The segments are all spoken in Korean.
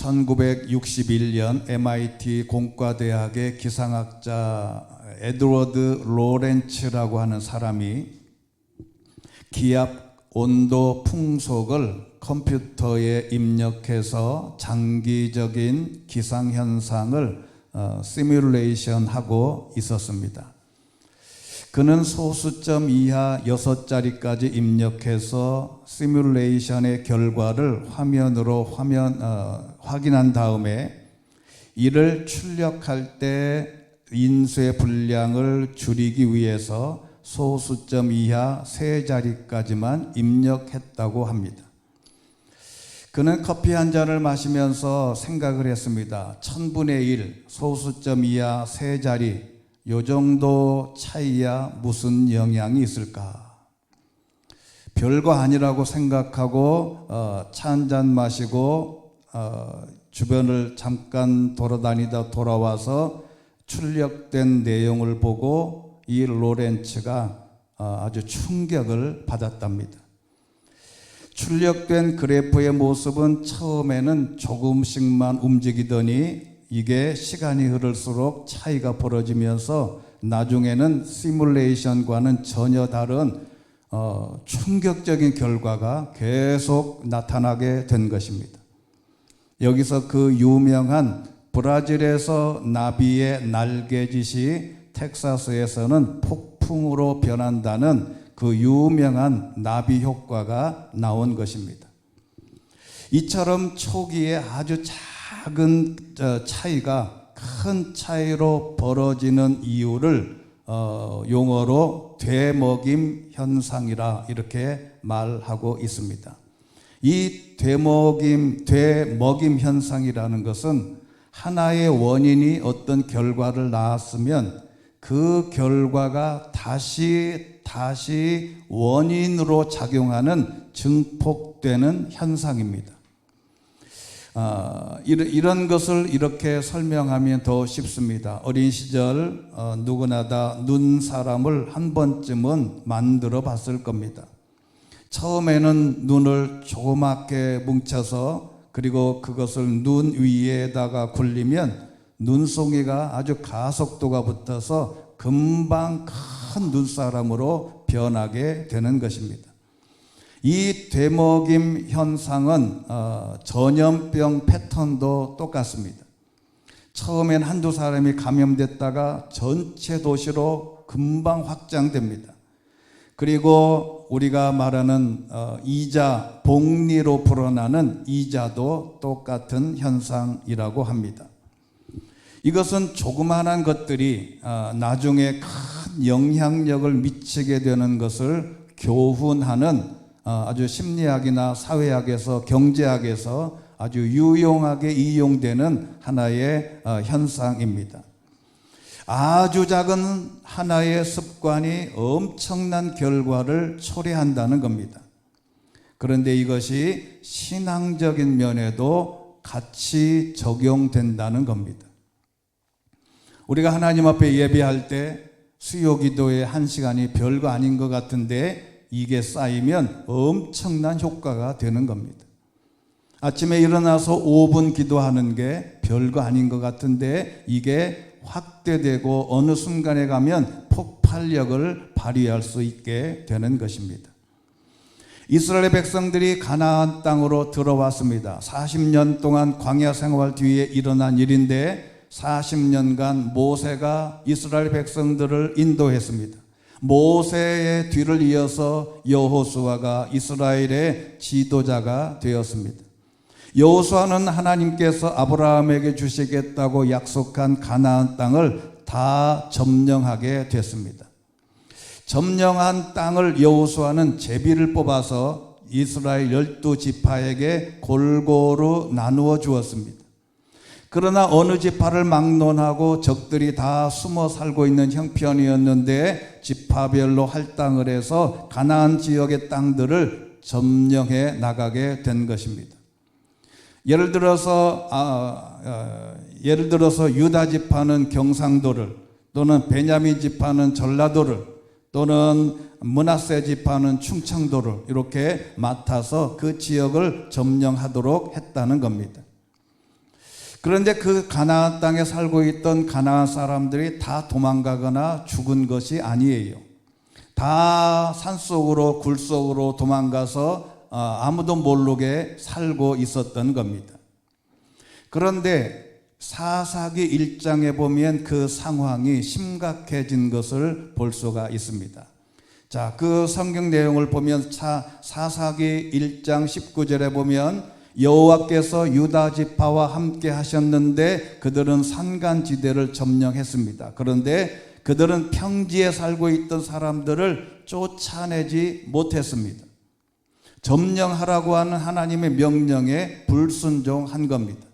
1961년 MIT 공과대학의 기상학자 에드워드 로렌츠라고 하는 사람이 기압, 온도, 풍속을 컴퓨터에 입력해서 장기적인 기상현상을 시뮬레이션하고 있었습니다. 그는 소수점 이하 6자리까지 입력해서 시뮬레이션의 결과를 화면으로 확인한 다음에 이를 출력할 때 인수의 분량을 줄이기 위해서 소수점 이하 3자리까지만 입력했다고 합니다. 그는 커피 한 잔을 마시면서 생각을 했습니다. 1000분의 1, 소수점 이하 3자리, 요 정도 차이야 무슨 영향이 있을까? 별거 아니라고 생각하고 차 한 잔 마시고 주변을 잠깐 돌아다니다 돌아와서 출력된 내용을 보고 이 로렌츠가 아주 충격을 받았답니다. 출력된 그래프의 모습은 처음에는 조금씩만 움직이더니 이게 시간이 흐를수록 차이가 벌어지면서 나중에는 시뮬레이션과는 전혀 다른 충격적인 결과가 계속 나타나게 된 것입니다. 여기서 그 유명한 브라질에서 나비의 날개짓이 텍사스에서는 폭풍으로 변한다는 그 유명한 나비 효과가 나온 것입니다. 이처럼 초기에 아주 작은 차이가 큰 차이로 벌어지는 이유를 용어로 되먹임 현상이라 이렇게 말하고 있습니다. 이 되먹임 현상이라는 것은 하나의 원인이 어떤 결과를 낳았으면 그 결과가 다시 원인으로 작용하는 증폭되는 현상입니다. 이런 것을 이렇게 설명하면 더 쉽습니다. 어린 시절 누구나 다 눈사람을 한 번쯤은 만들어 봤을 겁니다. 처음에는 눈을 조그맣게 뭉쳐서 그리고 그것을 눈 위에다가 굴리면 눈송이가 아주 가속도가 붙어서 금방 큰 눈사람으로 변하게 되는 것입니다. 이 되먹임 현상은 전염병 패턴도 똑같습니다. 처음엔 한두 사람이 감염됐다가 전체 도시로 금방 확장됩니다. 그리고 우리가 말하는 이자, 복리로 불어나는 이자도 똑같은 현상이라고 합니다. 이것은 조그마한 것들이 나중에 큰 영향력을 미치게 되는 것을 교훈하는 아주 심리학이나 사회학에서 경제학에서 아주 유용하게 이용되는 하나의 현상입니다. 아주 작은 하나의 습관이 엄청난 결과를 초래한다는 겁니다. 그런데 이것이 신앙적인 면에도 같이 적용된다는 겁니다. 우리가 하나님 앞에 예배할 때 수요 기도의 1시간이 별거 아닌 것 같은데 이게 쌓이면 엄청난 효과가 되는 겁니다. 아침에 일어나서 5분 기도하는 게 별거 아닌 것 같은데 이게 확대되고 어느 순간에 가면 폭발력을 발휘할 수 있게 되는 것입니다. 이스라엘 백성들이 가나안 땅으로 들어왔습니다. 40년 동안 광야 생활 뒤에 일어난 일인데 40년간 모세가 이스라엘 백성들을 인도했습니다. 모세의 뒤를 이어서 여호수아가 이스라엘의 지도자가 되었습니다. 여호수아는 하나님께서 아브라함에게 주시겠다고 약속한 가나안 땅을 다 점령하게 됐습니다. 점령한 땅을 여호수아는 제비를 뽑아서 이스라엘 12지파에게 골고루 나누어 주었습니다. 그러나 어느 지파를 막론하고 적들이 다 숨어 살고 있는 형편이었는데 지파별로 할당을 해서 가나안 지역의 땅들을 점령해 나가게 된 것입니다. 예를 들어서 유다 지파는 경상도를, 또는 베냐민 지파는 전라도를, 또는 므낫세 지파는 충청도를 이렇게 맡아서 그 지역을 점령하도록 했다는 겁니다. 그런데 그 가나안 땅에 살고 있던 가나안 사람들이 다 도망가거나 죽은 것이 아니에요. 다 산속으로 굴속으로 도망가서 아무도 모르게 살고 있었던 겁니다. 그런데 사사기 1장에 보면 그 상황이 심각해진 것을 볼 수가 있습니다. 자, 그 성경 내용을 보면 사사기 1장 19절에 보면 여호와께서 유다 지파와 함께 하셨는데 그들은 산간지대를 점령했습니다. 그런데 그들은 평지에 살고 있던 사람들을 쫓아내지 못했습니다. 점령하라고 하는 하나님의 명령에 불순종한 겁니다.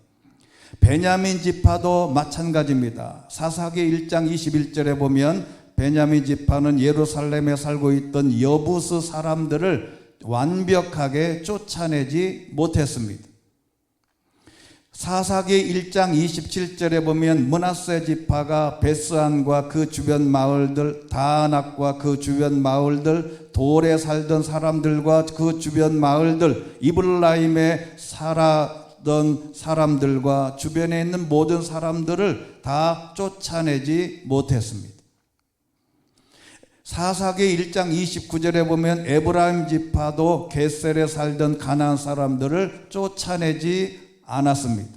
베냐민 지파도 마찬가지입니다. 사사기 1장 21절에 보면 베냐민 지파는 예루살렘에 살고 있던 여부스 사람들을 완벽하게 쫓아내지 못했습니다. 사사기 1장 27절에 보면 므낫세 지파가 베스안과 그 주변 마을들, 다낙과 그 주변 마을들, 돌에 살던 사람들과 그 주변 마을들, 이블라임에 살았던 사람들과 주변에 있는 모든 사람들을 다 쫓아내지 못했습니다. 사사기 1장 29절에 보면 에브라임 지파도 겟셀에 살던 가나안 사람들을 쫓아내지 않았습니다.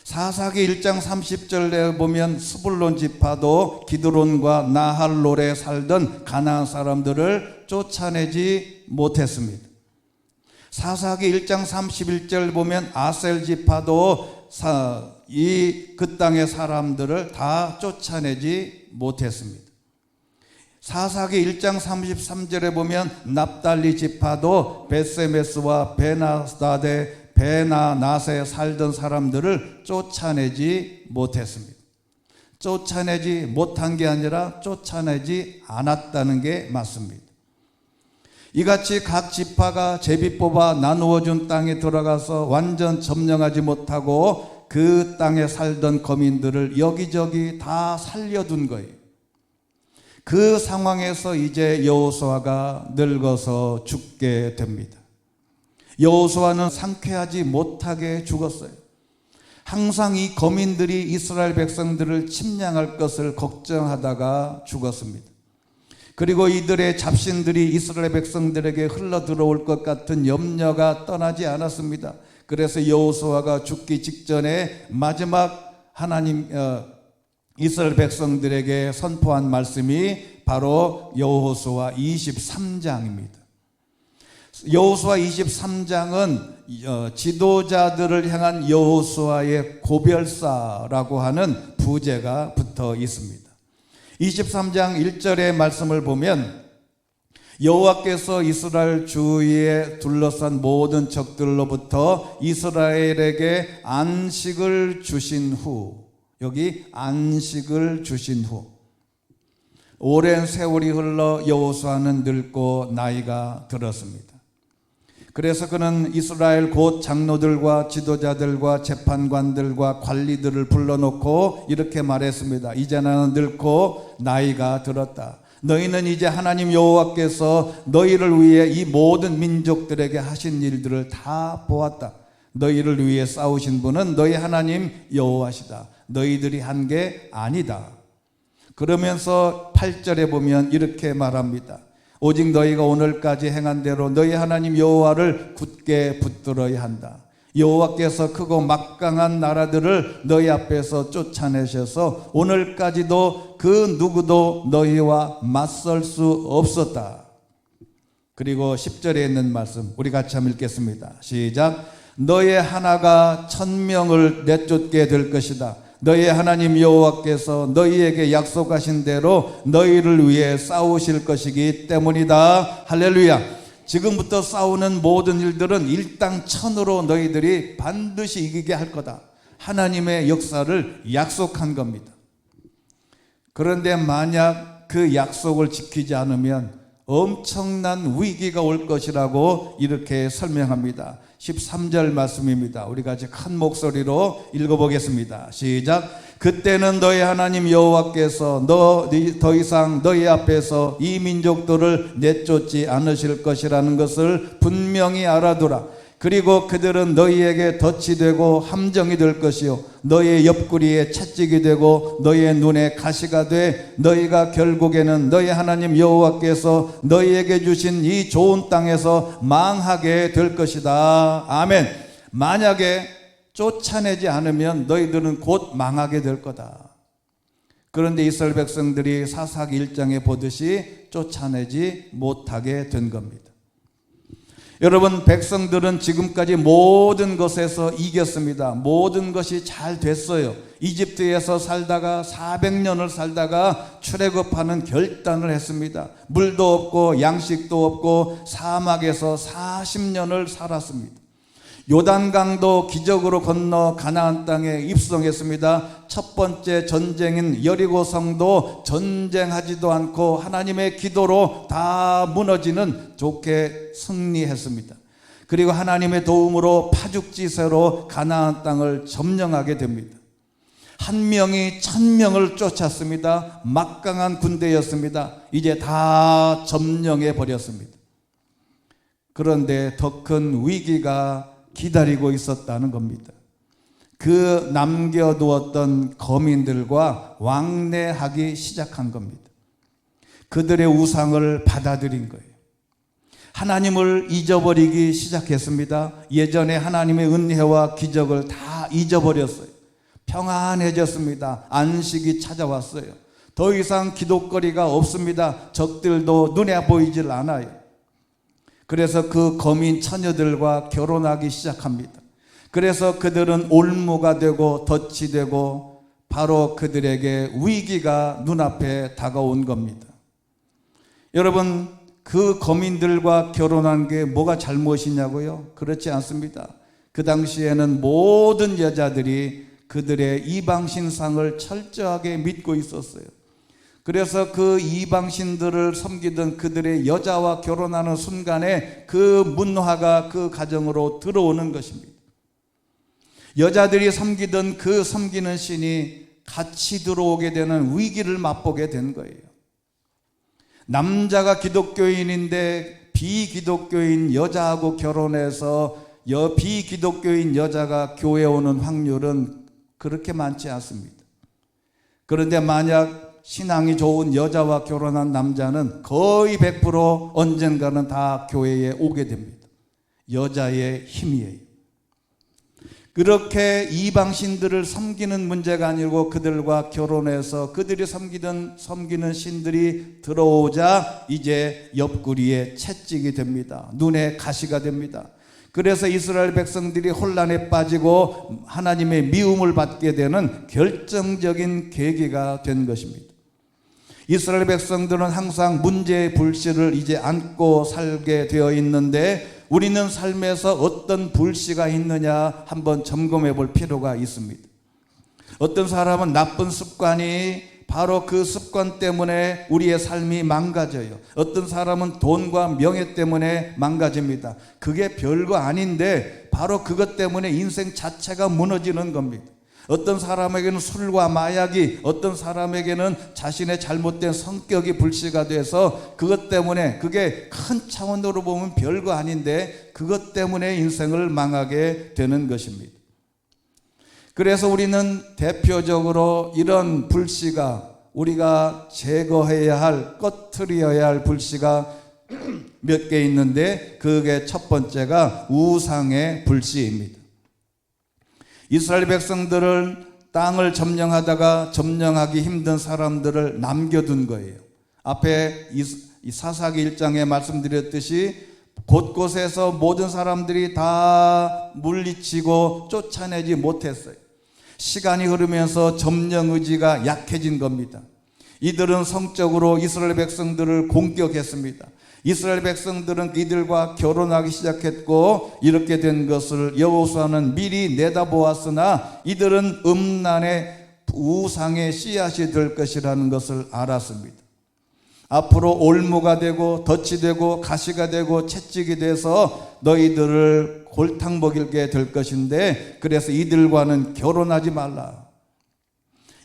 사사기 1장 30절에 보면 스불론 지파도 기드론과 나할롤에 살던 가나안 사람들을 쫓아내지 못했습니다. 사사기 1장 31절 보면 아셀 지파도 그 땅의 사람들을 다 쫓아내지 못했습니다. 사사기 1장 33절에 보면 납달리 지파도 베세메스와 베나낫에 살던 사람들을 쫓아내지 못했습니다. 쫓아내지 못한 게 아니라 쫓아내지 않았다는 게 맞습니다. 이같이 각 지파가 제비 뽑아 나누어 준 땅에 들어가서 완전 점령하지 못하고 그 땅에 살던 거민들을 여기저기 다 살려둔 거예요. 그 상황에서 이제 여호수아가 늙어서 죽게 됩니다. 여호수아는 상쾌하지 못하게 죽었어요. 항상 이 거민들이 이스라엘 백성들을 침략할 것을 걱정하다가 죽었습니다. 그리고 이들의 잡신들이 이스라엘 백성들에게 흘러 들어올 것 같은 염려가 떠나지 않았습니다. 그래서 여호수아가 죽기 직전에 마지막 하나님 이스라엘 백성들에게 선포한 말씀이 바로 여호수아 23장입니다. 여호수아 23장은 지도자들을 향한 여호수아의 고별사라고 하는 부제가 붙어 있습니다. 23장 1절의 말씀을 보면 여호와께서 이스라엘 주위에 둘러싼 모든 적들로부터 이스라엘에게 안식을 주신 후, 여기 안식을 주신 후 오랜 세월이 흘러 여호수아는 늙고 나이가 들었습니다. 그래서 그는 이스라엘 곧 장로들과 지도자들과 재판관들과 관리들을 불러놓고 이렇게 말했습니다. 이제 나는 늙고 나이가 들었다. 너희는 이제 하나님 여호와께서 너희를 위해 이 모든 민족들에게 하신 일들을 다 보았다. 너희를 위해 싸우신 분은 너희 하나님 여호와시다. 너희들이 한 게 아니다. 그러면서 8절에 보면 이렇게 말합니다. 오직 너희가 오늘까지 행한 대로 너희 하나님 여호와를 굳게 붙들어야 한다. 여호와께서 크고 막강한 나라들을 너희 앞에서 쫓아내셔서 오늘까지도 그 누구도 너희와 맞설 수 없었다. 그리고 10절에 있는 말씀 우리 같이 한번 읽겠습니다. 시작. 너의 하나가 1000명을 내쫓게 될 것이다. 너의 하나님 여호와께서 너희에게 약속하신 대로 너희를 위해 싸우실 것이기 때문이다. 할렐루야. 지금부터 싸우는 모든 일들은 일당천으로 너희들이 반드시 이기게 할 거다. 하나님의 역사를 약속한 겁니다. 그런데 만약 그 약속을 지키지 않으면 엄청난 위기가 올 것이라고 이렇게 설명합니다. 13절 말씀입니다. 우리 같이 큰 목소리로 읽어보겠습니다. 시작. 그때는 너희 하나님 여호와께서 더 이상 너희 앞에서 이 민족들을 내쫓지 않으실 것이라는 것을 분명히 알아두라. 그리고 그들은 너희에게 덫이 되고 함정이 될 것이요 너희의 옆구리에 채찍이 되고 너희의 눈에 가시가 돼 너희가 결국에는 너희 하나님 여호와께서 너희에게 주신 이 좋은 땅에서 망하게 될 것이다. 아멘. 만약에 쫓아내지 않으면 너희들은 곧 망하게 될 거다. 그런데 이스라엘 백성들이 사사기 1장에 보듯이 쫓아내지 못하게 된 겁니다. 여러분, 백성들은 지금까지 모든 것에서 이겼습니다. 모든 것이 잘 됐어요. 이집트에서 살다가 400년을 살다가 출애굽하는 결단을 했습니다. 물도 없고 양식도 없고 사막에서 40년을 살았습니다. 요단강도 기적으로 건너 가나안 땅에 입성했습니다. 첫 번째 전쟁인 여리고성도 전쟁하지도 않고 하나님의 기도로 다 무너지는 좋게 승리했습니다. 그리고 하나님의 도움으로 파죽지세로 가나안 땅을 점령하게 됩니다. 한 명이 1000명을 쫓았습니다. 막강한 군대였습니다. 이제 다 점령해 버렸습니다. 그런데 더 큰 위기가 기다리고 있었다는 겁니다. 그 남겨두었던 거민들과 왕래하기 시작한 겁니다. 그들의 우상을 받아들인 거예요. 하나님을 잊어버리기 시작했습니다. 예전에 하나님의 은혜와 기적을 다 잊어버렸어요. 평안해졌습니다. 안식이 찾아왔어요. 더 이상 기독거리가 없습니다. 적들도 눈에 보이질 않아요. 그래서 그 거민 처녀들과 결혼하기 시작합니다. 그래서 그들은 올무가 되고 덫이 되고 바로 그들에게 위기가 눈앞에 다가온 겁니다. 여러분, 그 거민들과 결혼한 게 뭐가 잘못이냐고요? 그렇지 않습니다. 그 당시에는 모든 여자들이 그들의 이방신상을 철저하게 믿고 있었어요. 그래서 그 이방신들을 섬기던 그들의 여자와 결혼하는 순간에 그 문화가 그 가정으로 들어오는 것입니다. 여자들이 섬기던 그 섬기는 신이 같이 들어오게 되는 위기를 맛보게 된 거예요. 남자가 기독교인인데 비기독교인 여자하고 결혼해서 비기독교인 여자가 교회에 오는 확률은 그렇게 많지 않습니다. 그런데 만약 신앙이 좋은 여자와 결혼한 남자는 거의 100% 언젠가는 다 교회에 오게 됩니다. 여자의 힘이에요. 그렇게 이방신들을 섬기는 문제가 아니고 그들과 결혼해서 그들이 섬기는 신들이 들어오자 이제 옆구리에 채찍이 됩니다. 눈에 가시가 됩니다. 그래서 이스라엘 백성들이 혼란에 빠지고 하나님의 미움을 받게 되는 결정적인 계기가 된 것입니다. 이스라엘 백성들은 항상 문제의 불씨를 이제 안고 살게 되어 있는데 우리는 삶에서 어떤 불씨가 있느냐 한번 점검해 볼 필요가 있습니다. 어떤 사람은 나쁜 습관이 바로 그 습관 때문에 우리의 삶이 망가져요. 어떤 사람은 돈과 명예 때문에 망가집니다. 그게 별거 아닌데 바로 그것 때문에 인생 자체가 무너지는 겁니다. 어떤 사람에게는 술과 마약이, 어떤 사람에게는 자신의 잘못된 성격이 불씨가 돼서 그것 때문에, 그게 큰 차원으로 보면 별거 아닌데 그것 때문에 인생을 망하게 되는 것입니다. 그래서 우리는 대표적으로 이런 불씨가, 우리가 제거해야 할, 꺼트려야 할 불씨가 몇 개 있는데 그게 첫 번째가 우상의 불씨입니다. 이스라엘 백성들은 땅을 점령하다가 점령하기 힘든 사람들을 남겨둔 거예요. 앞에 이 사사기 1장에 말씀드렸듯이 곳곳에서 모든 사람들이 다 물리치고 쫓아내지 못했어요. 시간이 흐르면서 점령 의지가 약해진 겁니다. 이들은 성적으로 이스라엘 백성들을 공격했습니다. 이스라엘 백성들은 이들과 결혼하기 시작했고 이렇게 된 것을 여호수아는 미리 내다보았으나 이들은 음란의 우상의 씨앗이 될 것이라는 것을 알았습니다. 앞으로 올무가 되고 덫이 되고 가시가 되고 채찍이 돼서 너희들을 골탕 먹이게 될 것인데 그래서 이들과는 결혼하지 말라.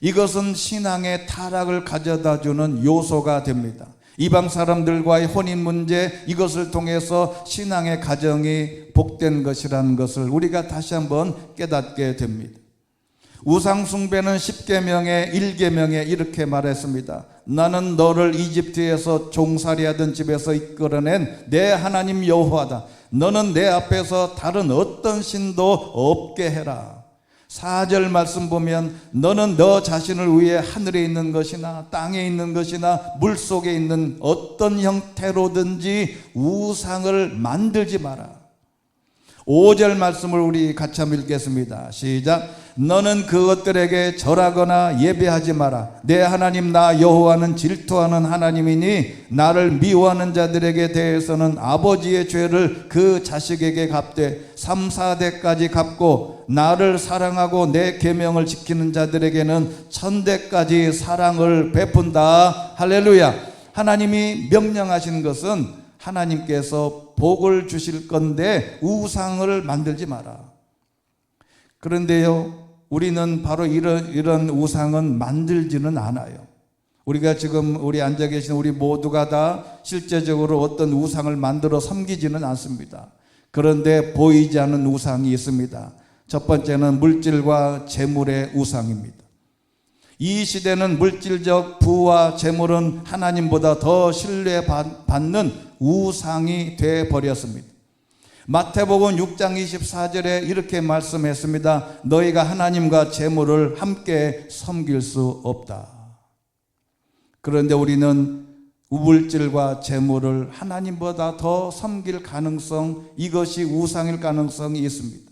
이것은 신앙의 타락을 가져다 주는 요소가 됩니다. 이방 사람들과의 혼인 문제, 이것을 통해서 신앙의 가정이 복된 것이라는 것을 우리가 다시 한번 깨닫게 됩니다. 우상숭배는 10계명의 1계명에 이렇게 말했습니다. 나는 너를 이집트에서 종살이하던 집에서 이끌어낸 내 하나님 여호와다. 너는 내 앞에서 다른 어떤 신도 없게 해라. 4절 말씀 보면 너는 너 자신을 위해 하늘에 있는 것이나 땅에 있는 것이나 물속에 있는 어떤 형태로든지 우상을 만들지 마라. 5절 말씀을 우리 같이 한번 읽겠습니다. 시작. 너는 그것들에게 절하거나 예배하지 마라. 내 하나님 나 여호와는 질투하는 하나님이니 나를 미워하는 자들에게 대해서는 아버지의 죄를 그 자식에게 갚되 3, 4대까지 갚고 나를 사랑하고 내 계명을 지키는 자들에게는 1000대까지 사랑을 베푼다. 할렐루야. 하나님이 명령하신 것은 하나님께서 복을 주실 건데 우상을 만들지 마라. 그런데요, 우리는 바로 이런 우상은 만들지는 않아요. 우리가 지금 우리 앉아 계신 우리 모두가 다 실제적으로 어떤 우상을 만들어 섬기지는 않습니다. 그런데 보이지 않는 우상이 있습니다. 첫 번째는 물질과 재물의 우상입니다. 이 시대는 물질적 부와 재물은 하나님보다 더 신뢰받는 우상이 되어버렸습니다. 마태복음 6장 24절에 이렇게 말씀했습니다. 너희가 하나님과 재물을 함께 섬길 수 없다. 그런데 우리는 물질과 재물을 하나님보다 더 섬길 가능성, 이것이 우상일 가능성이 있습니다.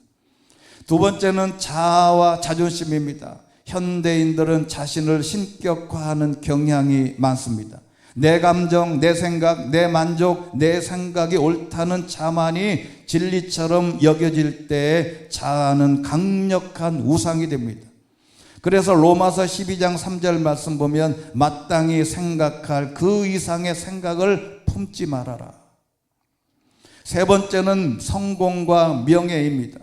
두 번째는 자아와 자존심입니다. 현대인들은 자신을 신격화하는 경향이 많습니다. 내 감정, 내 생각, 내 만족, 내 생각이 옳다는 자만이 진리처럼 여겨질 때 자아는 강력한 우상이 됩니다. 그래서 로마서 12장 3절 말씀 보면 마땅히 생각할 그 이상의 생각을 품지 말아라. 세 번째는 성공과 명예입니다.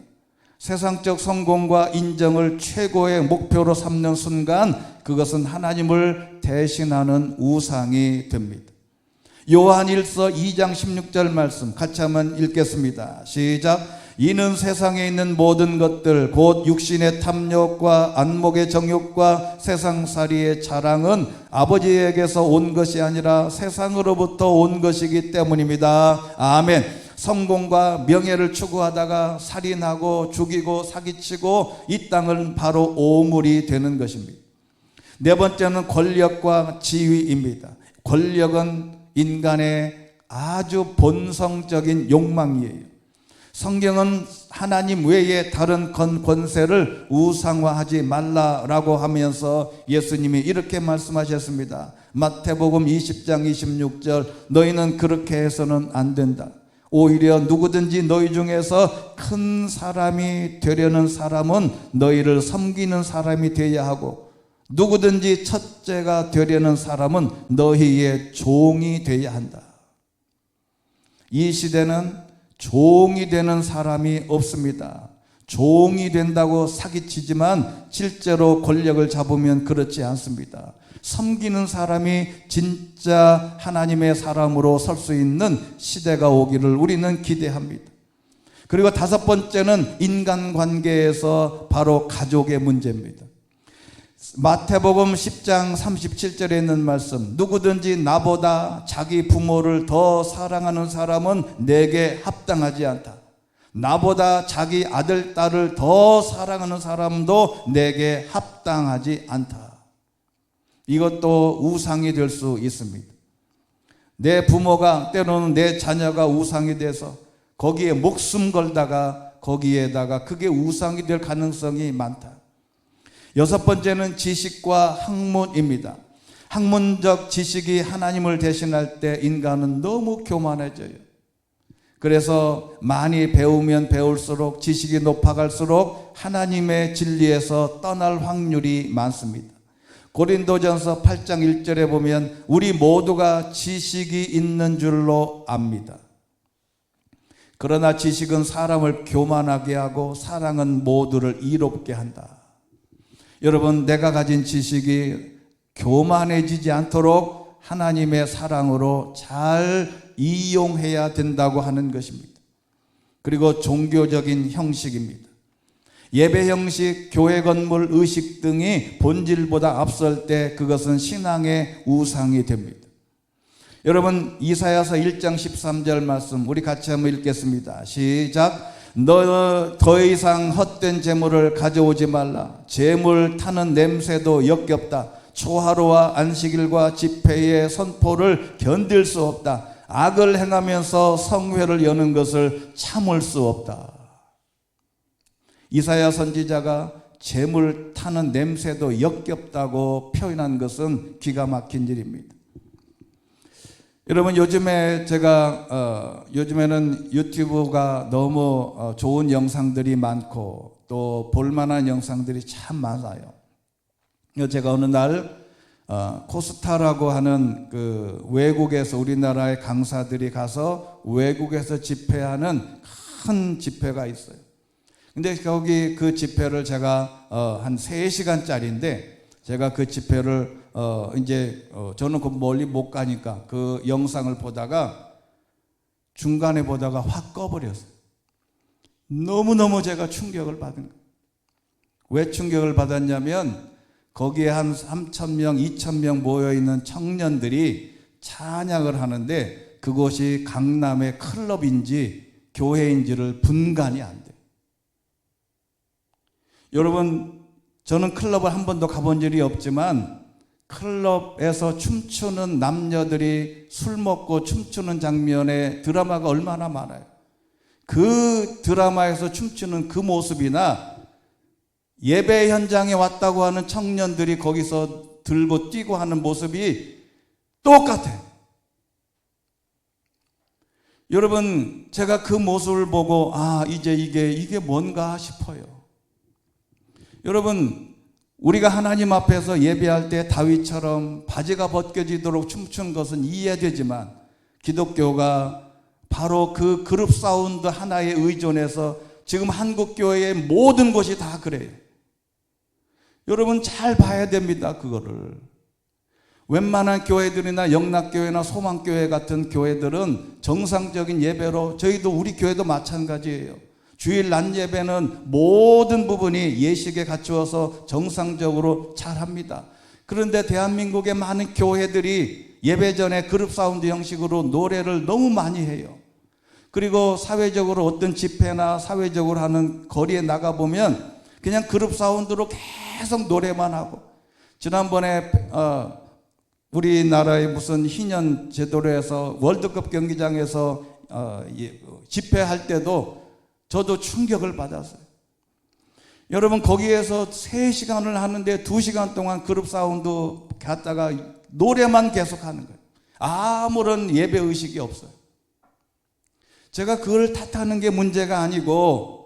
세상적 성공과 인정을 최고의 목표로 삼는 순간 그것은 하나님을 대신하는 우상이 됩니다. 요한일서 2장 16절 말씀 같이 한번 읽겠습니다. 시작. 이는 세상에 있는 모든 것들 곧 육신의 탐욕과 안목의 정욕과 세상살이의 자랑은 아버지에게서 온 것이 아니라 세상으로부터 온 것이기 때문입니다. 아멘. 성공과 명예를 추구하다가 살인하고 죽이고 사기치고 이 땅은 바로 오물이 되는 것입니다. 네 번째는 권력과 지위입니다. 권력은 인간의 아주 본성적인 욕망이에요. 성경은 하나님 외에 다른 권세를 우상화하지 말라라고 하면서 예수님이 이렇게 말씀하셨습니다. 마태복음 20장 26절 너희는 그렇게 해서는 안 된다. 오히려 누구든지 너희 중에서 큰 사람이 되려는 사람은 너희를 섬기는 사람이 되어야 하고 누구든지 첫째가 되려는 사람은 너희의 종이 되어야 한다. 이 시대는 종이 되는 사람이 없습니다. 종이 된다고 사기치지만 실제로 권력을 잡으면 그렇지 않습니다. 섬기는 사람이 진짜 하나님의 사람으로 설 수 있는 시대가 오기를 우리는 기대합니다. 그리고 다섯 번째는 인간관계에서 바로 가족의 문제입니다. 마태복음 10장 37절에 있는 말씀 누구든지 나보다 자기 부모를 더 사랑하는 사람은 내게 합당하지 않다. 나보다 자기 아들, 딸을 더 사랑하는 사람도 내게 합당하지 않다. 이것도 우상이 될 수 있습니다. 내 부모가 때로는 내 자녀가 우상이 돼서 거기에 목숨 걸다가 거기에다가 그게 우상이 될 가능성이 많다. 여섯 번째는 지식과 학문입니다. 학문적 지식이 하나님을 대신할 때 인간은 너무 교만해져요. 그래서 많이 배우면 배울수록 지식이 높아갈수록 하나님의 진리에서 떠날 확률이 많습니다. 고린도전서 8장 1절에 보면 우리 모두가 지식이 있는 줄로 압니다. 그러나 지식은 사람을 교만하게 하고 사랑은 모두를 이롭게 한다. 여러분, 내가 가진 지식이 교만해지지 않도록 하나님의 사랑으로 잘 이용해야 된다고 하는 것입니다. 그리고 종교적인 형식입니다. 예배 형식, 교회 건물, 의식 등이 본질보다 앞설 때 그것은 신앙의 우상이 됩니다. 여러분, 이사야서 1장 13절 말씀 우리 같이 한번 읽겠습니다. 시작. 너 더 이상 헛된 재물을 가져오지 말라. 재물 타는 냄새도 역겹다. 초하루와 안식일과 집회의 선포를 견딜 수 없다. 악을 행하면서 성회를 여는 것을 참을 수 없다. 이사야 선지자가 재물 타는 냄새도 역겹다고 표현한 것은 기가 막힌 일입니다. 여러분, 요즘에 요즘에는 유튜브가 너무 좋은 영상들이 많고 또 볼만한 영상들이 참 많아요. 제가 어느 날 코스타라고 하는 그 외국에서 우리나라의 강사들이 가서 외국에서 집회하는 큰 집회가 있어요. 근데 거기 그 집회를 제가 한 3시간짜리인데 제가 그 집회를 저는 그 멀리 못 가니까 그 영상을 보다가 중간에 보다가 확 꺼버렸어요. 너무너무 제가 충격을 받은 거예요. 왜 충격을 받았냐면 거기에 한 3,000명, 2,000명 모여있는 청년들이 찬양을 하는데 그곳이 강남의 클럽인지 교회인지를 분간이 안 돼요. 여러분, 저는 클럽을 한 번도 가본 적이 없지만 클럽에서 춤추는 남녀들이 술 먹고 춤추는 장면의 드라마가 얼마나 많아요. 그 드라마에서 춤추는 그 모습이나 예배 현장에 왔다고 하는 청년들이 거기서 들고 뛰고 하는 모습이 똑같아요. 여러분, 제가 그 모습을 보고 이제 이게 뭔가 싶어요. 여러분, 우리가 하나님 앞에서 예배할 때 다윗처럼 바지가 벗겨지도록 춤추는 것은 이해되지만 기독교가 바로 그 그룹 사운드 하나에 의존해서 지금 한국 교회의 모든 곳이 다 그래요. 여러분, 잘 봐야 됩니다. 그거를. 웬만한 교회들이나 영락교회나 소망교회 같은 교회들은 정상적인 예배로, 저희도 우리 교회도 마찬가지예요. 주일 낮 예배는 모든 부분이 예식에 갖추어서 정상적으로 잘합니다. 그런데 대한민국의 많은 교회들이 예배 전에 그룹 사운드 형식으로 노래를 너무 많이 해요. 그리고 사회적으로 어떤 집회나 사회적으로 하는 거리에 나가보면 그냥 그룹 사운드로 계속 노래만 하고, 지난번에 우리나라의 무슨 희년 제도로 해서 월드컵 경기장에서 집회할 때도 저도 충격을 받았어요. 여러분, 거기에서 3시간을 하는데 2시간 동안 그룹 사운드 갔다가 노래만 계속 하는 거예요. 아무런 예배의식이 없어요. 제가 그걸 탓하는 게 문제가 아니고,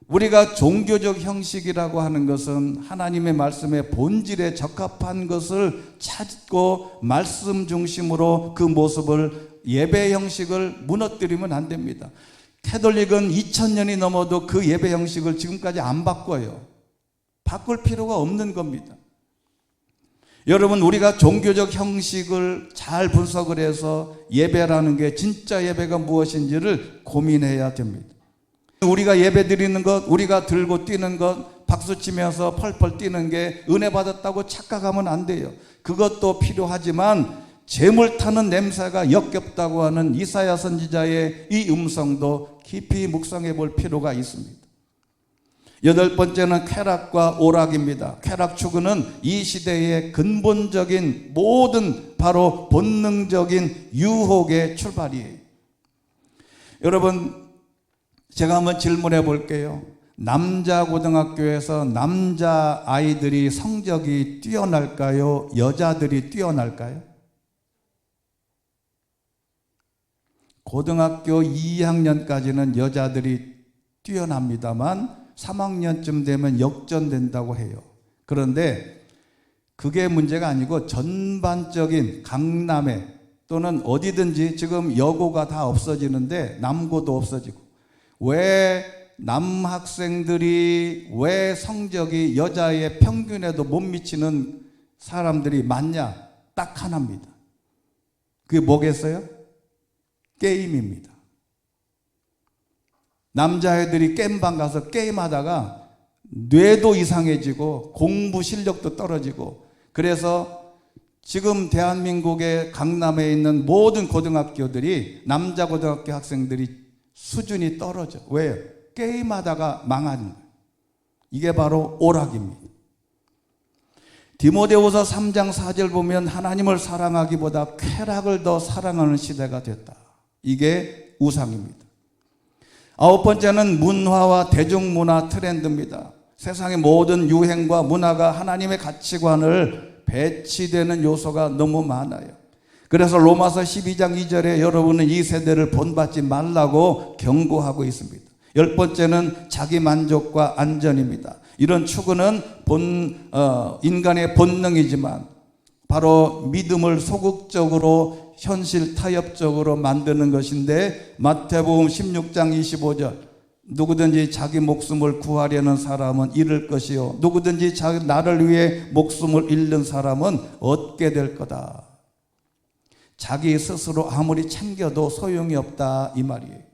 우리가 종교적 형식이라고 하는 것은 하나님의 말씀의 본질에 적합한 것을 찾고 말씀 중심으로 그 모습을, 예배 형식을 무너뜨리면 안 됩니다. 캐톨릭은 2000년이 넘어도 그 예배 형식을 지금까지 안 바꿔요. 바꿀 필요가 없는 겁니다. 여러분, 우리가 종교적 형식을 잘 분석을 해서 예배라는 게 진짜 예배가 무엇인지를 고민해야 됩니다. 우리가 예배 드리는 것, 우리가 들고 뛰는 것, 박수치면서 펄펄 뛰는 게 은혜 받았다고 착각하면 안 돼요. 그것도 필요하지만 재물 타는 냄새가 역겹다고 하는 이사야 선지자의 이 음성도 깊이 묵상해 볼 필요가 있습니다. 8번째는 쾌락과 오락입니다. 쾌락 추구는 이 시대의 근본적인 모든 바로 본능적인 유혹의 출발이에요. 여러분, 제가 한번 질문해 볼게요. 남자 고등학교에서 남자 아이들이 성적이 뛰어날까요? 여자들이 뛰어날까요? 고등학교 2학년까지는 여자들이 뛰어납니다만 3학년쯤 되면 역전된다고 해요. 그런데 그게 문제가 아니고 전반적인 강남에 또는 어디든지 지금 여고가 다 없어지는데 남고도 없어지고, 왜 남학생들이 왜 성적이 여자의 평균에도 못 미치는 사람들이 많냐? 딱 하나입니다. 그게 뭐겠어요? 게임입니다. 남자애들이 게임방 가서 게임하다가 뇌도 이상해지고 공부 실력도 떨어지고, 그래서 지금 대한민국의 강남에 있는 모든 고등학교들이, 남자 고등학교 학생들이 수준이 떨어져. 왜요? 게임하다가 망하는 거예요. 이게 바로 오락입니다. 디모데후서 3장 4절 보면 하나님을 사랑하기보다 쾌락을 더 사랑하는 시대가 됐다. 이게 우상입니다. 아홉 번째는 문화와 대중문화 트렌드입니다. 세상의 모든 유행과 문화가 하나님의 가치관을 배치되는 요소가 너무 많아요. 그래서 로마서 12장 2절에 여러분은 이 세대를 본받지 말라고 경고하고 있습니다. 열 번째는 자기 만족과 안전입니다. 이런 추구는 인간의 본능이지만 바로 믿음을 소극적으로 현실 타협적으로 만드는 것인데, 마태복음 16장 25절, 누구든지 자기 목숨을 구하려는 사람은 잃을 것이요 누구든지 나를 위해 목숨을 잃는 사람은 얻게 될 거다. 자기 스스로 아무리 챙겨도 소용이 없다, 이 말이에요.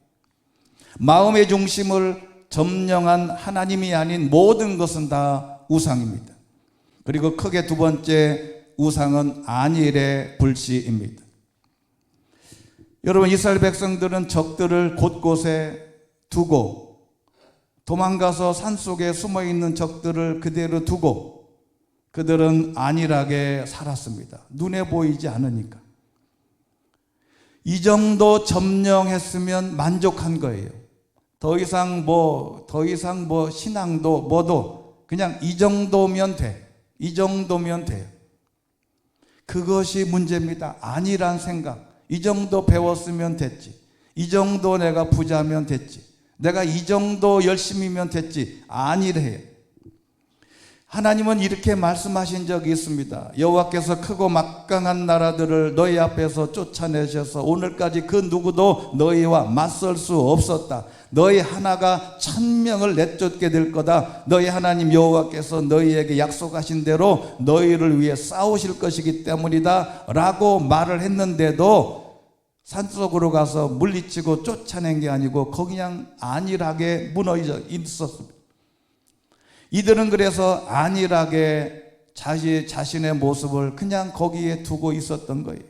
마음의 중심을 점령한 하나님이 아닌 모든 것은 다 우상입니다. 그리고 크게 두 번째 우상은 안일의 불씨입니다. 여러분, 이스라엘 백성들은 적들을 곳곳에 두고, 도망가서 산속에 숨어있는 적들을 그대로 두고 그들은 안일하게 살았습니다. 눈에 보이지 않으니까. 이 정도 점령했으면 만족한 거예요. 더 이상 신앙도 뭐도 그냥 이 정도면 돼. 이 정도면 돼요. 그것이 문제입니다. 안일한 생각. 이 정도 배웠으면 됐지. 이 정도 내가 부자면 됐지. 내가 이 정도 열심히면 됐지. 안일해요. 하나님은 이렇게 말씀하신 적이 있습니다. 여호와께서 크고 막강한 나라들을 너희 앞에서 쫓아내셔서 오늘까지 그 누구도 너희와 맞설 수 없었다. 너희 하나가 1000명을 내쫓게 될 거다. 너희 하나님 여호와께서 너희에게 약속하신 대로 너희를 위해 싸우실 것이기 때문이다 라고 말을 했는데도 산속으로 가서 물리치고 쫓아낸 게 아니고 거기 그냥 안일하게 무너져 있었습니다. 이들은 그래서 안일하게 자신의 모습을 그냥 거기에 두고 있었던 거예요.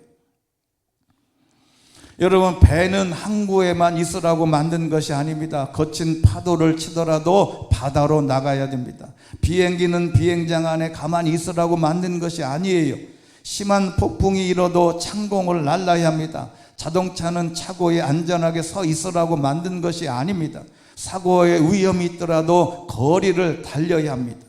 여러분, 배는 항구에만 있으라고 만든 것이 아닙니다. 거친 파도를 치더라도 바다로 나가야 됩니다. 비행기는 비행장 안에 가만히 있으라고 만든 것이 아니에요. 심한 폭풍이 일어도 창공을 날라야 합니다. 자동차는 차고에 안전하게 서 있으라고 만든 것이 아닙니다. 사고의 위험이 있더라도 거리를 달려야 합니다.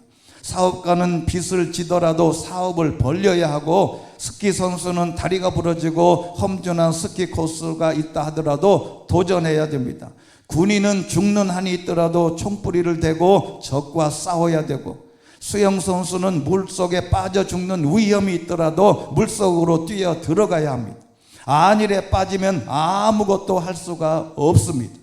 사업가는 빚을 지더라도 사업을 벌려야 하고, 스키 선수는 다리가 부러지고 험준한 스키 코스가 있다 하더라도 도전해야 됩니다. 군인은 죽는 한이 있더라도 총뿌리를 대고 적과 싸워야 되고, 수영 선수는 물속에 빠져 죽는 위험이 있더라도 물속으로 뛰어 들어가야 합니다. 안일에 빠지면 아무것도 할 수가 없습니다.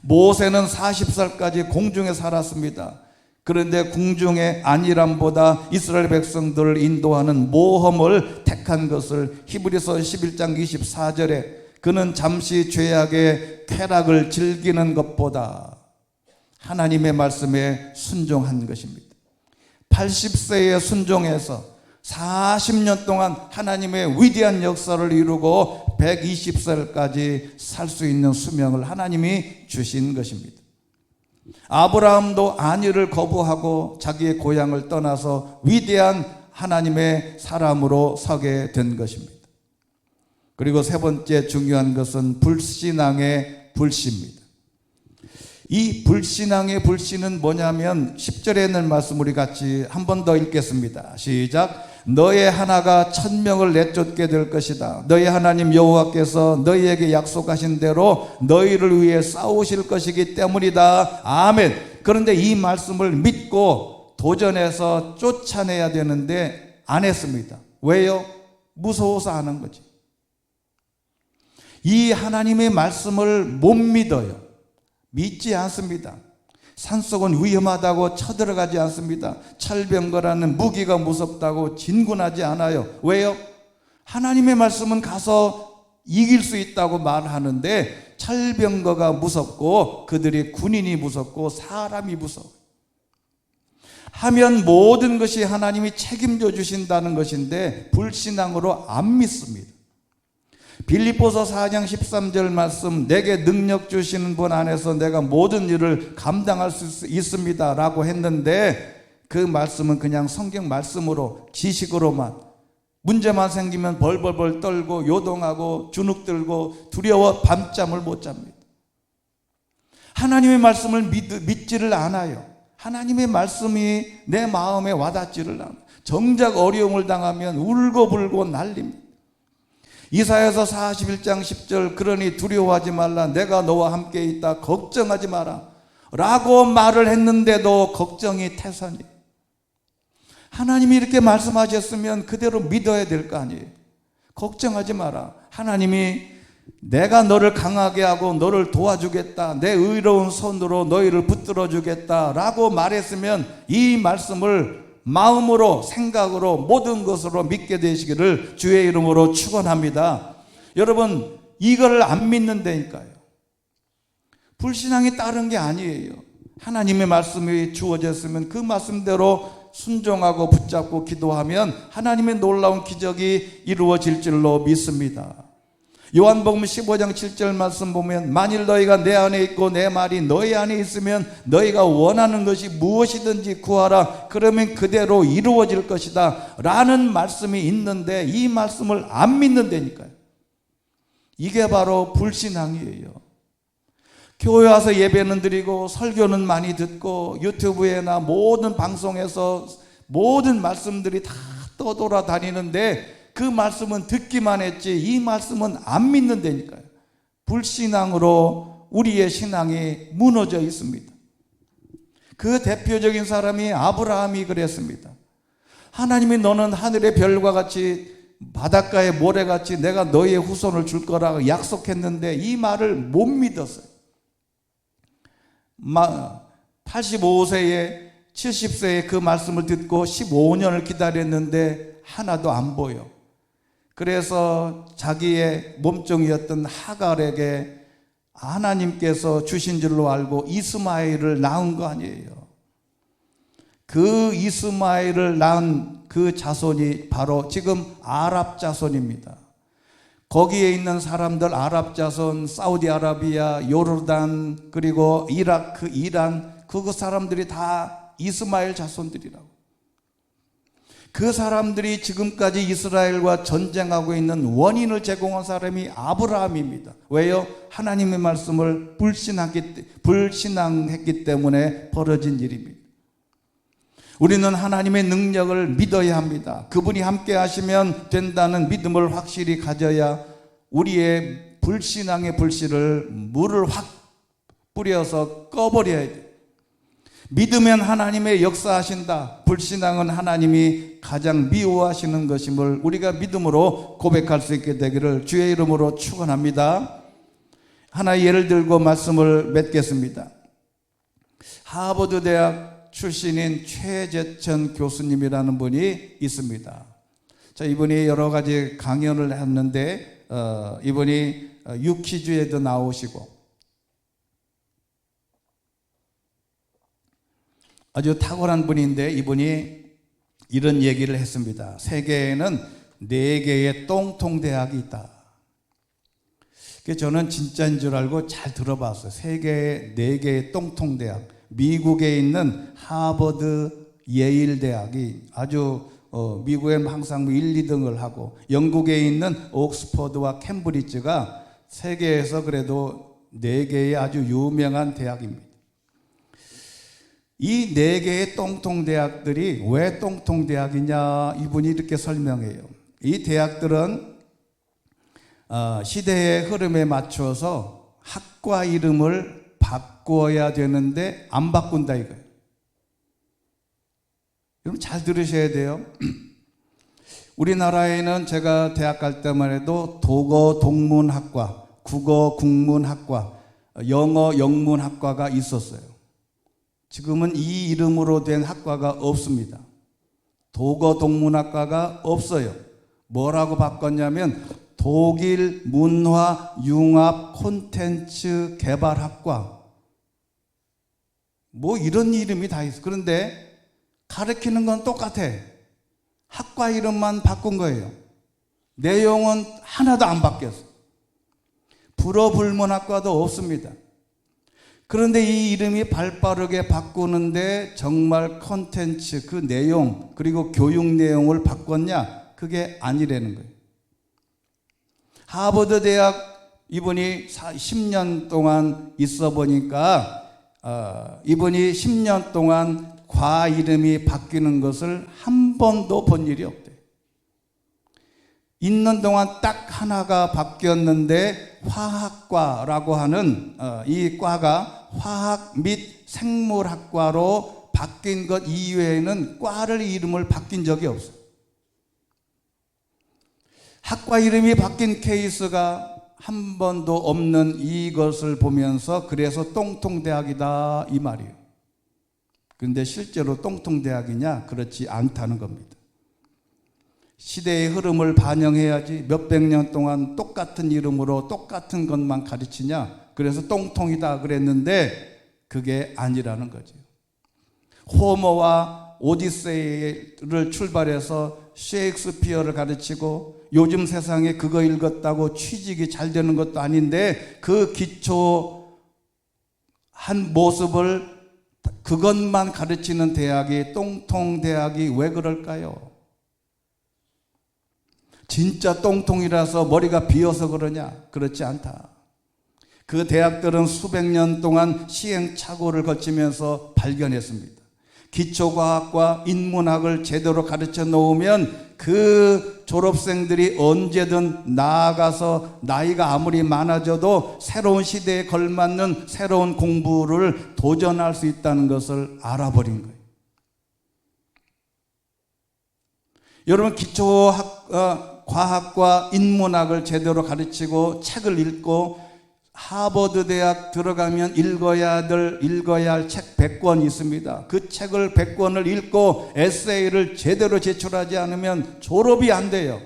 모세는 40살까지 공중에 살았습니다. 그런데 궁중의 안일함보다 이스라엘 백성들을 인도하는 모험을 택한 것을 히브리서 11장 24절에 그는 잠시 죄악의 쾌락을 즐기는 것보다 하나님의 말씀에 순종한 것입니다. 80세에 순종해서 40년 동안 하나님의 위대한 역사를 이루고 120살까지 살 수 있는 수명을 하나님이 주신 것입니다. 아브라함도 안위를 거부하고 자기의 고향을 떠나서 위대한 하나님의 사람으로 서게 된 것입니다. 그리고 세 번째 중요한 것은 불신앙의 불씨입니다. 이 불신앙의 불씨는 뭐냐면 10절에 있는 말씀 우리 같이 한 번 더 읽겠습니다. 시작. 너의 하나가 1000명을 내쫓게 될 것이다. 너의 하나님 여호와께서 너희에게 약속하신 대로 너희를 위해 싸우실 것이기 때문이다. 아멘. 그런데 이 말씀을 믿고 도전해서 쫓아내야 되는데 안 했습니다. 왜요? 무서워서 하는 거지. 이 하나님의 말씀을 못 믿어요. 믿지 않습니다. 산속은 위험하다고 쳐들어가지 않습니다. 철병거라는 무기가 무섭다고 진군하지 않아요. 왜요? 하나님의 말씀은 가서 이길 수 있다고 말하는데 철병거가 무섭고 그들이 군인이 무섭고 사람이 무서워. 하면 모든 것이 하나님이 책임져 주신다는 것인데 불신앙으로 안 믿습니다. 빌립보서 4장 13절 말씀, 내게 능력 주시는 분 안에서 내가 모든 일을 감당할 수 있습니다 라고 했는데 그 말씀은 그냥 성경 말씀으로 지식으로만, 문제만 생기면 벌벌벌 떨고 요동하고 주눅들고 두려워 밤잠을 못 잡니다. 하나님의 말씀을 믿지를 않아요. 하나님의 말씀이 내 마음에 와닿지를 않아요. 정작 어려움을 당하면 울고불고 난립니다. 이사야서 41장 10절, 그러니 두려워하지 말라, 내가 너와 함께 있다, 걱정하지 마라 라고 말을 했는데도 걱정이 태산이에요. 하나님이 이렇게 말씀하셨으면 그대로 믿어야 될 거 아니에요. 걱정하지 마라. 하나님이 내가 너를 강하게 하고 너를 도와주겠다, 내 의로운 손으로 너희를 붙들어 주겠다 라고 말했으면 이 말씀을 마음으로, 생각으로, 모든 것으로 믿게 되시기를 주의 이름으로 축원합니다. 여러분, 이걸 안 믿는다니까요. 불신앙이 다른 게 아니에요. 하나님의 말씀이 주어졌으면 그 말씀대로 순종하고 붙잡고 기도하면 하나님의 놀라운 기적이 이루어질 줄로 믿습니다. 요한복음 15장 7절 말씀 보면, 만일 너희가 내 안에 있고 내 말이 너희 안에 있으면 너희가 원하는 것이 무엇이든지 구하라, 그러면 그대로 이루어질 것이다 라는 말씀이 있는데 이 말씀을 안 믿는다니까요. 이게 바로 불신앙이에요. 교회 와서 예배는 드리고 설교는 많이 듣고 유튜브에나 모든 방송에서 모든 말씀들이 다 떠돌아다니는데 그 말씀은 듣기만 했지 이 말씀은 안 믿는다니까요. 불신앙으로 우리의 신앙이 무너져 있습니다. 그 대표적인 사람이 아브라함이 그랬습니다. 하나님이 너는 하늘의 별과 같이 바닷가의 모래같이 내가 너희의 후손을 줄 거라고 약속했는데 이 말을 못 믿었어요. 85세에 70세에 그 말씀을 듣고 15년을 기다렸는데 하나도 안 보여. 그래서 자기의 몸종이었던 하갈에게 하나님께서 주신 줄로 알고 이스마엘을 낳은 거 아니에요. 그 이스마엘을 낳은 그 자손이 바로 지금 아랍 자손입니다. 거기에 있는 사람들, 아랍 자손, 사우디아라비아, 요르단, 그리고 이라크, 이란, 그 사람들이 다 이스마엘 자손들이라고. 그 사람들이 지금까지 이스라엘과 전쟁하고 있는 원인을 제공한 사람이 아브라함입니다. 왜요? 하나님의 말씀을 불신앙했기 때문에 벌어진 일입니다. 우리는 하나님의 능력을 믿어야 합니다. 그분이 함께 하시면 된다는 믿음을 확실히 가져야 우리의 불신앙의 불씨를 물을 확 뿌려서 꺼버려야 돼요. 믿으면 하나님의 역사하신다. 불신앙은 하나님이 가장 미워하시는 것임을 우리가 믿음으로 고백할 수 있게 되기를 주의 이름으로 축원합니다. 하나의 예를 들고 말씀을 맺겠습니다. 하버드 대학 출신인 최재천 교수님이라는 분이 있습니다. 자, 이분이 여러 가지 강연을 했는데 이분이 유퀴즈에도 나오시고 아주 탁월한 분인데 이분이 이런 얘기를 했습니다. 세계에는 4개의 똥통대학이 있다. 저는 진짜인 줄 알고 잘 들어봤어요. 세계에 4개의 똥통대학. 미국에 있는 하버드, 예일 대학이 아주 미국에 항상 1, 2등을 하고, 영국에 있는 옥스퍼드와 캠브리지가 세계에서 그래도 4개의 아주 유명한 대학입니다. 이 4개의 똥통대학들이 왜 똥통대학이냐, 이분이 이렇게 설명해요. 이 대학들은 시대의 흐름에 맞춰서 학과 이름을 바꿔야 되는데 안 바꾼다 이거예요. 여러분 잘 들으셔야 돼요. 우리나라에는 제가 대학 갈 때만 해도 독어 동문학과, 국어 국문학과, 영어 영문학과가 있었어요. 지금은 이 이름으로 된 학과가 없습니다. 독어 동문학과가 없어요. 뭐라고 바꿨냐면 독일 문화 융합 콘텐츠 개발학과, 뭐 이런 이름이 다 있어. 그런데 가르치는 건 똑같아. 학과 이름만 바꾼 거예요. 내용은 하나도 안 바뀌었어. 불어불문학과도 없습니다. 그런데 이 이름이 발빠르게 바꾸는데 정말 콘텐츠, 그 내용, 그리고 교육 내용을 바꿨냐? 그게 아니라는 거예요. 하버드 대학 이분이 10년 동안 있어 보니까 이분이 10년 동안 과 이름이 바뀌는 것을 한 번도 본 일이 없대요. 있는 동안 딱 하나가 바뀌었는데 화학과라고 하는 이 과가 화학 및 생물학과로 바뀐 것 이외에는 과를 이름을 바뀐 적이 없어요. 학과 이름이 바뀐 케이스가 한 번도 없는 이것을 보면서 그래서 똥통대학이다 이 말이에요. 그런데 실제로 똥통대학이냐? 그렇지 않다는 겁니다. 시대의 흐름을 반영해야지 몇백 년 동안 똑같은 이름으로 똑같은 것만 가르치냐? 그래서 똥통이다 그랬는데 그게 아니라는 거죠. 호모와 오디세이를 출발해서 셰익스피어를 가르치고 요즘 세상에 그거 읽었다고 취직이 잘 되는 것도 아닌데 그 기초한 모습을 그것만 가르치는 대학이 똥통대학이 왜 그럴까요? 진짜 똥통이라서 머리가 비어서 그러냐? 그렇지 않다. 그 대학들은 수백 년 동안 시행착오를 거치면서 발견했습니다. 기초과학과 인문학을 제대로 가르쳐 놓으면 그 졸업생들이 언제든 나아가서 나이가 아무리 많아져도 새로운 시대에 걸맞는 새로운 공부를 도전할 수 있다는 것을 알아버린 거예요. 여러분, 과학과 인문학을 제대로 가르치고 책을 읽고 하버드 대학 들어가면 읽어야 할 책 100권 있습니다. 그 책을 100권을 읽고 에세이를 제대로 제출하지 않으면 졸업이 안 돼요.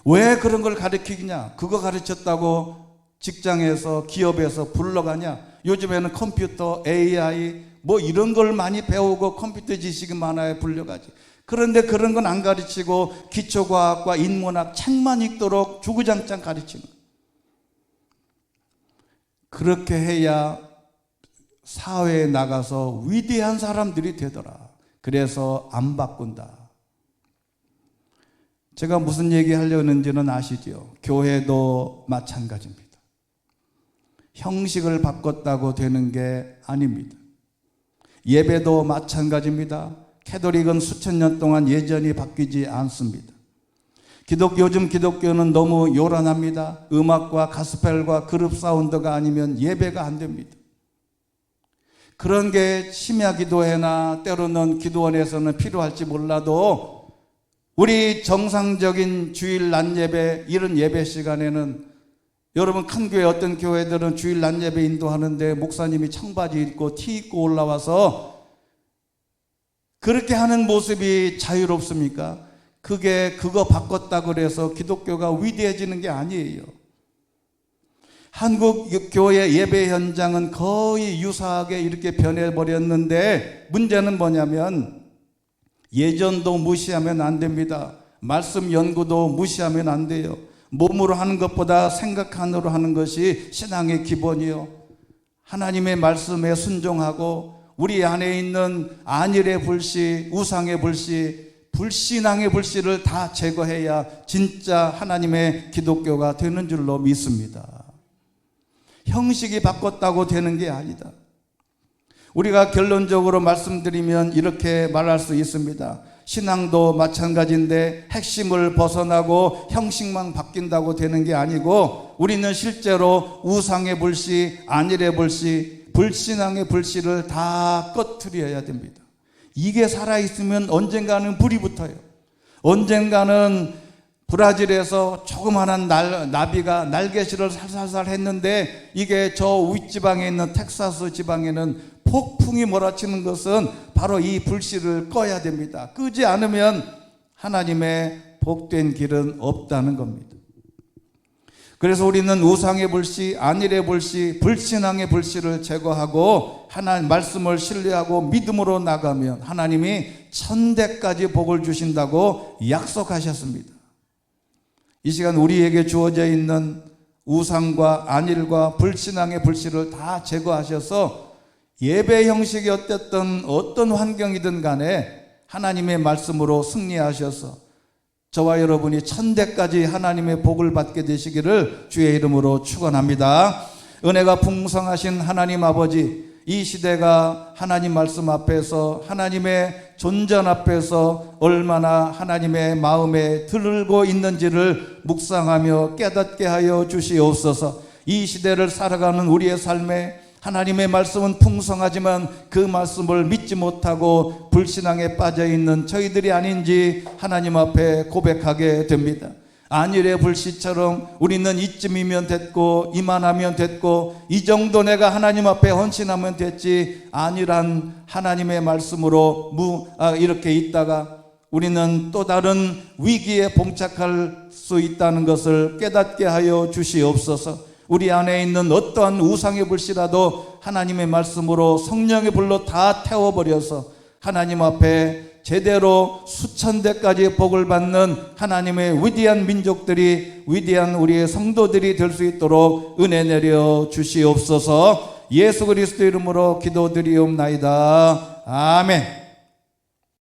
왜 그런 걸 가르치냐? 그거 가르쳤다고 직장에서 기업에서 불러가냐? 요즘에는 컴퓨터, AI 뭐 이런 걸 많이 배우고 컴퓨터 지식이 많아야 불려가지. 그런데 그런 건 안 가르치고 기초과학과 인문학 책만 읽도록 주구장창 가르치는 거예요. 그렇게 해야 사회에 나가서 위대한 사람들이 되더라. 그래서 안 바꾼다. 제가 무슨 얘기 하려는지는 아시죠? 교회도 마찬가지입니다. 형식을 바꿨다고 되는 게 아닙니다. 예배도 마찬가지입니다. 캐톨릭은 수천 년 동안 예전이 바뀌지 않습니다. 요즘 기독교는 너무 요란합니다. 음악과 가스펠과 그룹 사운드가 아니면 예배가 안 됩니다. 그런 게 심야 기도회나 때로는 기도원에서는 필요할지 몰라도 우리 정상적인 주일 낮 예배, 이런 예배 시간에는 여러분, 큰 교회 어떤 교회들은 주일 낮 예배 인도하는데 목사님이 청바지 입고 티 입고 올라와서 그렇게 하는 모습이 자유롭습니까? 그거 바꿨다고 그래서 기독교가 위대해지는 게 아니에요. 한국 교회 예배 현장은 거의 유사하게 이렇게 변해버렸는데 문제는 뭐냐면 예전도 무시하면 안 됩니다. 말씀 연구도 무시하면 안 돼요. 몸으로 하는 것보다 생각하느로 하는 것이 신앙의 기본이요. 하나님의 말씀에 순종하고 우리 안에 있는 안일의 불씨, 우상의 불씨, 불신앙의 불씨를 다 제거해야 진짜 하나님의 기독교가 되는 줄로 믿습니다. 형식이 바꿨다고 되는 게 아니다. 우리가 결론적으로 말씀드리면 이렇게 말할 수 있습니다. 신앙도 마찬가지인데 핵심을 벗어나고 형식만 바뀐다고 되는 게 아니고 우리는 실제로 우상의 불씨, 안일의 불씨, 불신앙의 불씨를 다 꺼트려야 됩니다. 이게 살아있으면 언젠가는 불이 붙어요. 언젠가는 브라질에서 조그마한 나비가 날개실을 살살살 했는데 이게 저 윗지방에 있는 텍사스 지방에는 폭풍이 몰아치는 것은 바로 이 불씨를 꺼야 됩니다. 끄지 않으면 하나님의 복된 길은 없다는 겁니다. 그래서 우리는 우상의 불씨, 안일의 불씨, 불신앙의 불씨를 제거하고 하나님 말씀을 신뢰하고 믿음으로 나가면 하나님이 천대까지 복을 주신다고 약속하셨습니다. 이 시간 우리에게 주어져 있는 우상과 안일과 불신앙의 불씨를 다 제거하셔서 예배 형식이 어떤 환경이든 간에 하나님의 말씀으로 승리하셔서 저와 여러분이 천대까지 하나님의 복을 받게 되시기를 주의 이름으로 축원합니다. 은혜가 풍성하신 하나님 아버지, 이 시대가 하나님 말씀 앞에서 하나님의 존전 앞에서 얼마나 하나님의 마음에 들고 있는지를 묵상하며 깨닫게 하여 주시옵소서. 이 시대를 살아가는 우리의 삶에 하나님의 말씀은 풍성하지만 그 말씀을 믿지 못하고 불신앙에 빠져있는 저희들이 아닌지 하나님 앞에 고백하게 됩니다. 안일의 불씨처럼 우리는 이쯤이면 됐고 이만하면 됐고 이 정도 내가 하나님 앞에 헌신하면 됐지, 안일한 하나님의 말씀으로 이렇게 있다가 우리는 또 다른 위기에 봉착할 수 있다는 것을 깨닫게 하여 주시옵소서. 우리 안에 있는 어떠한 우상의 불씨라도 하나님의 말씀으로 성령의 불로 다 태워버려서 하나님 앞에 제대로 수천대까지 복을 받는 하나님의 위대한 민족들이, 위대한 우리의 성도들이 될 수 있도록 은혜 내려 주시옵소서. 예수 그리스도 이름으로 기도드리옵나이다. 아멘.